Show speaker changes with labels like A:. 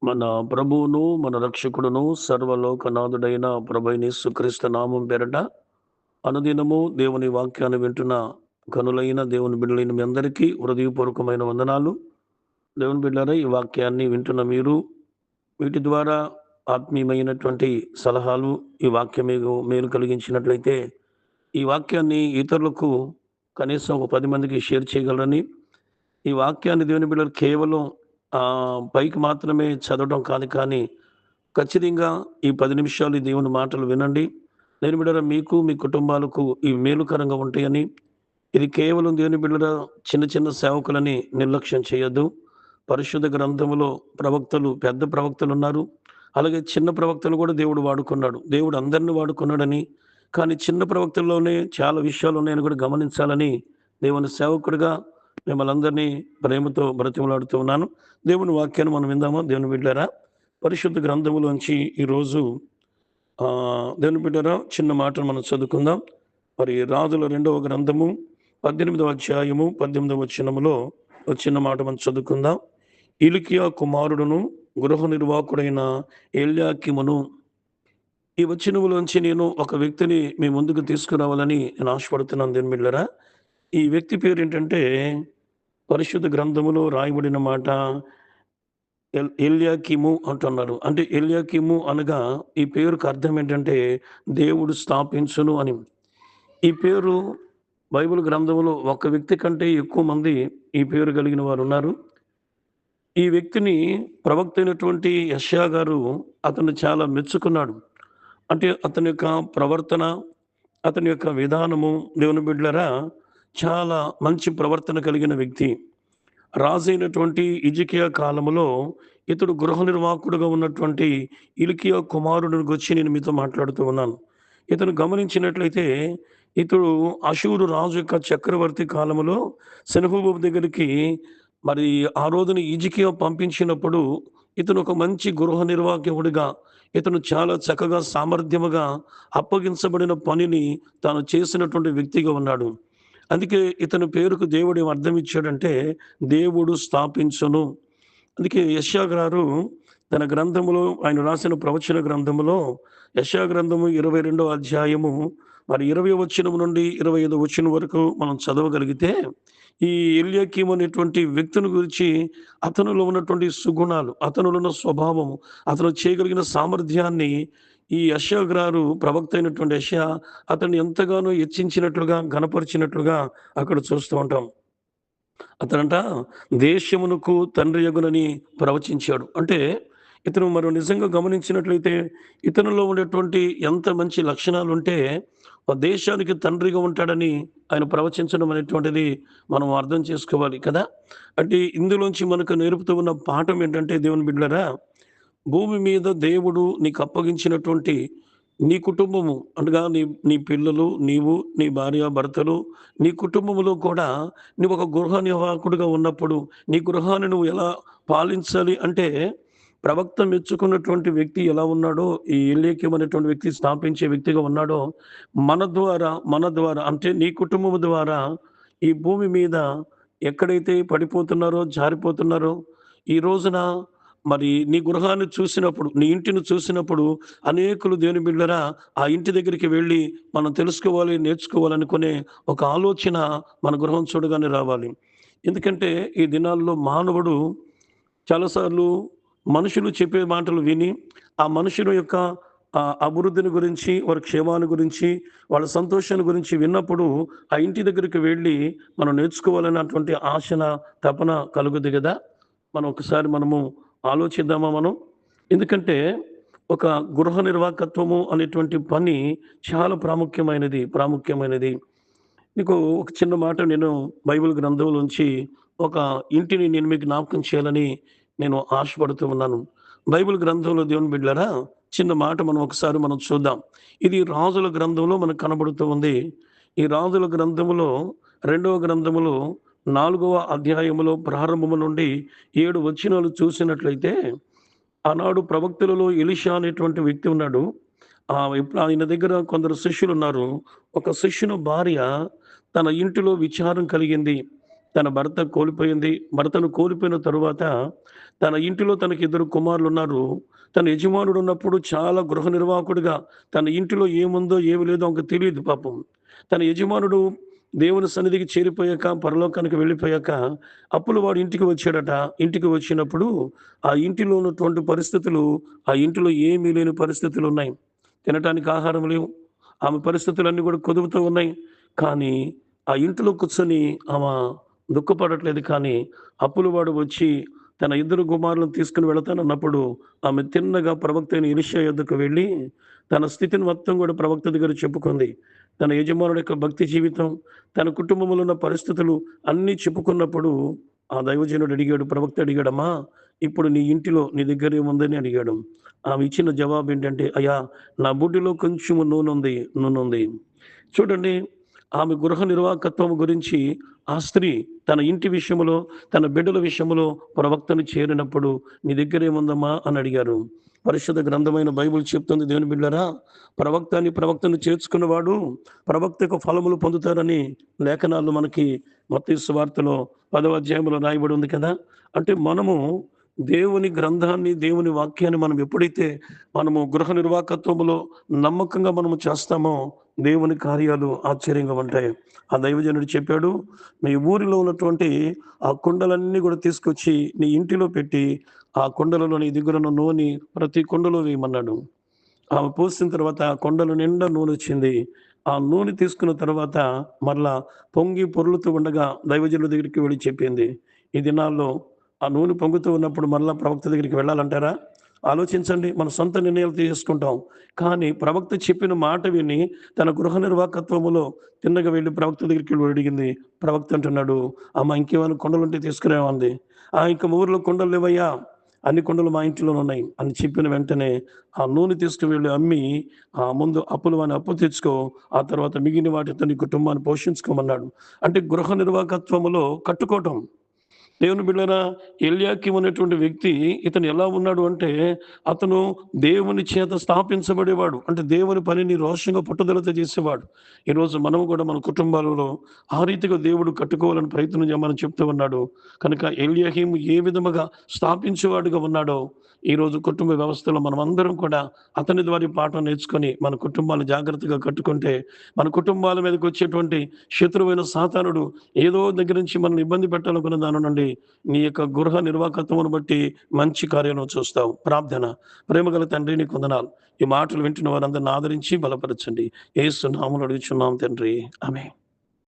A: మన ప్రభువును, మన రక్షకుడును, సర్వలోకనాథుడైన ప్రభైన యేసుక్రీస్తు నామం పేరట అనుదినము దేవుని వాక్యాన్ని వింటున్న కనులైన దేవుని బిడ్డలైన మీ అందరికీ హృదయపూర్వకమైన వందనాలు. దేవుని బిడ్డలారా, ఈ వాక్యాన్ని వింటున్న మీరు వీటి ద్వారా ఆత్మీయమైనటువంటి సలహాలు, ఈ వాక్యం మీకు మేలు కలిగించినట్లయితే ఈ వాక్యాన్ని ఇతరులకు కనీసం ఒక 10 మందికి షేర్ చేయగలరని, ఈ వాక్యాన్ని దేవుని బిడ్డలు కేవలం పైకి మాత్రమే చదవడం కాదు కానీ, ఖచ్చితంగా ఈ 10 నిమిషాలు ఈ దేవుని మాటలు వినండి. దేవుని బిడ్డలారా, మీకు, మీ కుటుంబాలకు ఇవి మేలుకరంగా ఉంటాయని, ఇది కేవలం దేవుని బిడ్డల చిన్న చిన్న సేవకులని నిర్లక్ష్యం చేయొద్దు. పరిశుద్ధ గ్రంథములో ప్రవక్తలు, పెద్ద ప్రవక్తలున్నారు. అలాగే చిన్న ప్రవక్తలు కూడా దేవుడు వాడుకున్నాడు. దేవుడు అందరిని వాడుకున్నాడని, కానీ చిన్న ప్రవక్తల్లోనే చాలా విషయాలున్నాయని కూడా గమనించాలని దేవుని సేవకుడిగా మిమ్మల్ని అందరినీ ప్రేమతో బ్రతిమలాడుతూ ఉన్నాను. దేవుని వాక్యాన్ని మనం విందామా దేవుని బిడ్డలారా? పరిశుద్ధ గ్రంథములోంచి ఈరోజు దేవుని బిడ్డలారా, చిన్న మాటను మనం చదువుకుందాం. మరి రాజుల 2వ గ్రంథము 18వ అధ్యాయము 18వ వచనములో ఒక చిన్న మాట మనం చదువుకుందాం. హిల్కీయా కుమారుడును గృహ నిర్వాహకుడైన ఎల్యాకీమును. ఈ వచనములోంచి నేను ఒక వ్యక్తిని మీ ముందుకు తీసుకురావాలని నేను ఆశపడుతున్నాను దేవుని బిడ్డలారా. ఈ వ్యక్తి పేరేంటంటే, పరిశుద్ధ గ్రంథములో రాయబడిన మాట ఎల్యాకీము అంటున్నారు. అంటే ఎల్యాకీము అనగా ఈ పేరుకి అర్థం ఏంటంటే దేవుడు స్థాపించును అని. ఈ పేరు బైబిల్ గ్రంథంలో ఒక వ్యక్తి కంటే ఎక్కువ మంది ఈ పేరు కలిగిన వారున్నారు. ఈ వ్యక్తిని ప్రవక్త అయినటువంటి యెషయా గారు అతన్ని చాలా మెచ్చుకున్నాడు. అంటే అతని యొక్క ప్రవర్తన, అతని యొక్క విధానము దేవుని బిడ్డలారా చాలా మంచి ప్రవర్తన కలిగిన వ్యక్తి. రాజైనటువంటి హిజ్కియా కాలములో ఇతడు గృహ నిర్వాహకుడుగా ఉన్నటువంటి హిల్కీయా కుమారుడిని గురించి నేను మీతో మాట్లాడుతూ ఉన్నాను. ఇతను గమనించినట్లయితే ఇతడు అషూరు రాజు యొక్క చక్రవర్తి కాలములో సెనహెరీబు దగ్గరికి మరి ఆ రోజున హిజ్కియా పంపించినప్పుడు ఇతను ఒక మంచి గృహ నిర్వాహకుడిగా, ఇతను చాలా చక్కగా సామర్థ్యముగా అప్పగించబడిన పనిని తాను చేసినటువంటి వ్యక్తిగా ఉన్నాడు. అందుకే ఇతని పేరుకు దేవుడు ఏం అర్థం ఇచ్చాడంటే దేవుడు స్థాపించును. అందుకే యెషయా గారు తన గ్రంథములో ఆయన రాసిన ప్రవచన గ్రంథములో యెషయా గ్రంథము 22వ అధ్యాయము మరి 20వ వచనం నుండి 25వ వచనం వరకు మనం చదవగలిగితే ఈ ఎల్యాకీము అనేటువంటి వ్యక్తిని గురించి, అతనిలో ఉన్నటువంటి సుగుణాలు, అతనిలో ఉన్న స్వభావము, అతను చేయగలిగిన సామర్థ్యాన్ని ఈ యెషయా గారు, ప్రవక్త అయినటువంటి యెషయా అతన్ని ఎంతగానో హెచ్చించినట్లుగా, ఘనపరిచినట్లుగా అక్కడ చూస్తూ ఉంటాం. అతనంట దేశమునకు తండ్రియగునని ప్రవచించాడు. అంటే ఇతను మనం నిజంగా గమనించినట్లయితే ఇతనిలో ఉండేటువంటి ఎంత మంచి లక్షణాలుంటే ఆ దేశానికి తండ్రిగా ఉంటాడని ఆయన ప్రవచించడం అనేటువంటిది మనం అర్థం చేసుకోవాలి కదా! అంటే ఇందులోంచి మనకు నేర్పుతూ ఉన్న పాఠం ఏంటంటే దేవుని బిడ్డలారా, భూమి మీద దేవుడు నీకు అప్పగించినటువంటి నీ కుటుంబము అనగా నీ నీ పిల్లలు, నీవు, నీ భార్యాభర్తలు, నీ కుటుంబములో కూడా నువ్వు ఒక గృహ నిర్వాహకుడిగా ఉన్నప్పుడు నీ గృహాన్ని నువ్వు ఎలా పాలించాలి అంటే, ప్రవక్త మెచ్చుకున్నటువంటి వ్యక్తి ఎలా ఉన్నాడో, ఈ ఎల్లేఖ్యం అనేటువంటి వ్యక్తి స్థాపించే వ్యక్తిగా ఉన్నాడో, మన ద్వారా అంటే నీ కుటుంబము ద్వారా ఈ భూమి మీద ఎక్కడైతే పడిపోతున్నారో, జారిపోతున్నారో, ఈ రోజున మరి నీ గృహాన్ని చూసినప్పుడు, నీ ఇంటిని చూసినప్పుడు అనేకులు దేవుని బిడ్డలారా ఆ ఇంటి దగ్గరికి వెళ్ళి మనం తెలుసుకోవాలి, నేర్చుకోవాలనుకునే ఒక ఆలోచన మన గృహం చూడగానే రావాలి. ఎందుకంటే ఈ దినాల్లో మానవుడు చాలాసార్లు మనుషులు చెప్పే మాటలు విని, ఆ మనుషుల యొక్క అభివృద్ధిని గురించి, వారి క్షేమాన్ని గురించి, వాళ్ళ సంతోషాన్ని గురించి విన్నప్పుడు ఆ ఇంటి దగ్గరికి వెళ్ళి మనం నేర్చుకోవాలన్నటువంటి ఆశన, తపన కలుగుద్ది గదా! మనం ఒకసారి మనము ఆలోచిద్దామా మనం? ఎందుకంటే ఒక గృహ నిర్వాహకత్వము అనేటువంటి పని చాలా ప్రాముఖ్యమైనది. మీకు ఒక చిన్న మాట నేను బైబిల్ గ్రంథంలోంచి ఒక ఇంటిని నేను మీకు జ్ఞాపకం చేయాలని నేను ఆశపడుతూ ఉన్నాను. బైబిల్ గ్రంథంలో దేవుని బిడ్డలారా, చిన్న మాట మనం చూద్దాం. ఇది రాజుల గ్రంథంలో మనకు కనబడుతూ ఉంది. ఈ రాజుల గ్రంథములో 2వ గ్రంథములో 4వ అధ్యాయములో ప్రారంభము నుండి 7 వచనాలు చూసినట్లయితే, ఆనాడు ప్రవక్తలలో ఎలీషా అనేటువంటి వ్యక్తి ఉన్నాడు. ఇప్పుడు ఆయన దగ్గర కొందరు శిష్యులున్నారు. ఒక శిష్యుని భార్య తన ఇంటిలో విచారం కలిగింది. తన భర్త కోల్పోయింది. భర్తను కోల్పోయిన తరువాత తన ఇంటిలో తనకి ఇద్దరు కుమారులున్నారు. తన యజమానుడున్నప్పుడు చాలా గృహ నిర్వాహకుడిగా తన ఇంటిలో ఏముందో ఏమి లేదో ఆమెకు తెలీదు పాపం. తన యజమానుడు దేవుని సన్నిధికి చేరిపోయాక, పరలోకానికి వెళ్ళిపోయాక అప్పుడు వాడు ఇంటికి వచ్చాడట. ఇంటికి వచ్చినప్పుడు ఆ ఇంటిలో ఉన్నటువంటి పరిస్థితులు, ఆ ఇంటిలో ఏమీ లేని పరిస్థితులున్నాయి. తినటానికి ఆహారం లేవు. ఆమె పరిస్థితులన్నీ కూడా కుదుపుతూ ఉన్నాయి. కానీ ఆ ఇంటిలో కూర్చొని ఆమె దుఃఖపడట్లేదు కానీ, అప్పుల వాడు వచ్చి తన ఇద్దరు కుమారులను తీసుకొని వెళతానన్నప్పుడు, ఆమె తిన్నగా ప్రవక్త అయిన ఎలీషా యొద్దకు వెళ్ళి, తన స్థితిని మొత్తం కూడా ప్రవక్త దగ్గర చెప్పుకుంది. తన యజమానుడి యొక్క భక్తి జీవితం, తన కుటుంబంలో ఉన్న పరిస్థితులు అన్నీ చెప్పుకున్నప్పుడు, ఆ దైవజనుడు అడిగాడు, ప్రవక్త అడిగాడు, "అమ్మా, ఇప్పుడు నీ ఇంటిలో నీ దగ్గర ఏముందని?" అడిగాడు. ఆమె ఇచ్చిన జవాబేంటంటే, "అయ్యా, నా బుడ్డిలో కొంచెము నూనుంది." చూడండి, ఆమె గృహ నిర్వాహకత్వం గురించి ఆ స్త్రీ తన ఇంటి విషయంలో, తన బిడ్డల విషయంలో ప్రవక్తను చేరినప్పుడు, "నీ దగ్గరేముందమ్మా?" అని అడిగారు. పరిశుద్ధ గ్రంథమైన బైబిల్ చెప్తుంది దేవుని బిడ్డలారా, ప్రవక్తను చేర్చుకున్నవాడు ప్రవక్తకు ఫలములు పొందుతారని లేఖనాల్లో మనకి మత్తయి సువార్తలో 10వ అధ్యాయంలో రాయబడి ఉంది కదా! అంటే మనము దేవుని గ్రంథాన్ని, దేవుని వాక్యాన్ని మనం ఎప్పుడైతే మనము గృహ నిర్వాహకత్వంలో నమ్మకంగా మనము చేస్తామో, దేవుని కార్యాలు ఆశ్చర్యంగా ఉంటాయి. ఆ దైవజనుడు చెప్పాడు, "మీ ఊరిలో ఉన్నటువంటి ఆ కుండలన్నీ కూడా తీసుకొచ్చి నీ ఇంటిలో పెట్టి, ఆ కుండలలో నీ దగ్గరున్న నూనె ప్రతి కుండలో వేయమన్నాడు." ఆమె పోసిన తర్వాత ఆ కొండల నిండా నూనొచ్చింది. ఆ నూనె తీసుకున్న తర్వాత మరలా పొంగి పొర్లుతూ ఉండగా దైవజనుల దగ్గరికి వెళ్లి చెప్పింది. ఈ దినాల్లో ఆ నూనె పొంగుతూ ఉన్నప్పుడు మరలా ప్రవక్త దగ్గరికి వెళ్ళాలంటారా? ఆలోచించండి. మన సొంత నిర్ణయాలు తీసుకుంటాం. కానీ ప్రవక్త చెప్పిన మాట విని తన గృహ నిర్వాహకత్వములో తిన్నగా వెళ్లి ప్రవక్త దగ్గరికి వెళ్లి అడిగింది. ప్రవక్త అంటున్నాడు, "అమ్మ, ఇంకేమైనా కుండలుంటే తీసుకురావా" అంది. ఇంక మా ఊర్లో కుండలు లేవయ్యా, అన్ని కుండలు మా ఇంట్లోనున్నాయి" అని చెప్పిన వెంటనే ఆ నూనె తీసుకువెళ్ళి అమ్మి, ముందు అప్పులు అని అప్పు తెచ్చుకో, ఆ తర్వాత మిగిలిన వాటితో నీ కుటుంబాన్ని పోషించుకోమన్నాడు. అంటే గృహ నిర్వాహకత్వములో కట్టుకోవటం. దేవుని బిడ్డలారా, ఎల్యాకీము అనేటువంటి వ్యక్తి ఇతను ఎలా ఉన్నాడు అంటే, అతను దేవుని చేత స్థాపించబడేవాడు. అంటే దేవుని పనిని రోషంగా పట్టుదలతో చేసేవాడు. ఈరోజు మనం కూడా మన కుటుంబాలలో ఆ రీతిగా దేవుడు కట్టుకోవాలని ప్రయత్నం చేయమని చెప్తూ ఉన్నాడు. కనుక ఎల్యాకీము ఏ విధముగా స్థాపించేవాడుగా ఉన్నాడో, ఈరోజు కుటుంబ వ్యవస్థలో మనమందరం కూడా అతని ద్వారా ఈ పాఠం నేర్చుకొని మన కుటుంబాలను జాగ్రత్తగా కట్టుకుంటే, మన కుటుంబాల మీదకి వచ్చేటువంటి శత్రువైన సాతానుడు ఏదో దగ్గర నుంచి మనల్ని ఇబ్బంది పెట్టాలనుకున్న దాని నుండి నీ యొక్క గృహ నిర్వాహకత్వమును బట్టి మంచి కార్యాలను చూస్తావు. ప్రార్థన. ప్రేమగల తండ్రి, నీకు వందనాలు. ఈ మాటలు వింటున్న వారందరిని ఆదరించి బలపరచండి. యేసు నామములో అడుగుచున్నాం తండ్రి. ఆమేన్.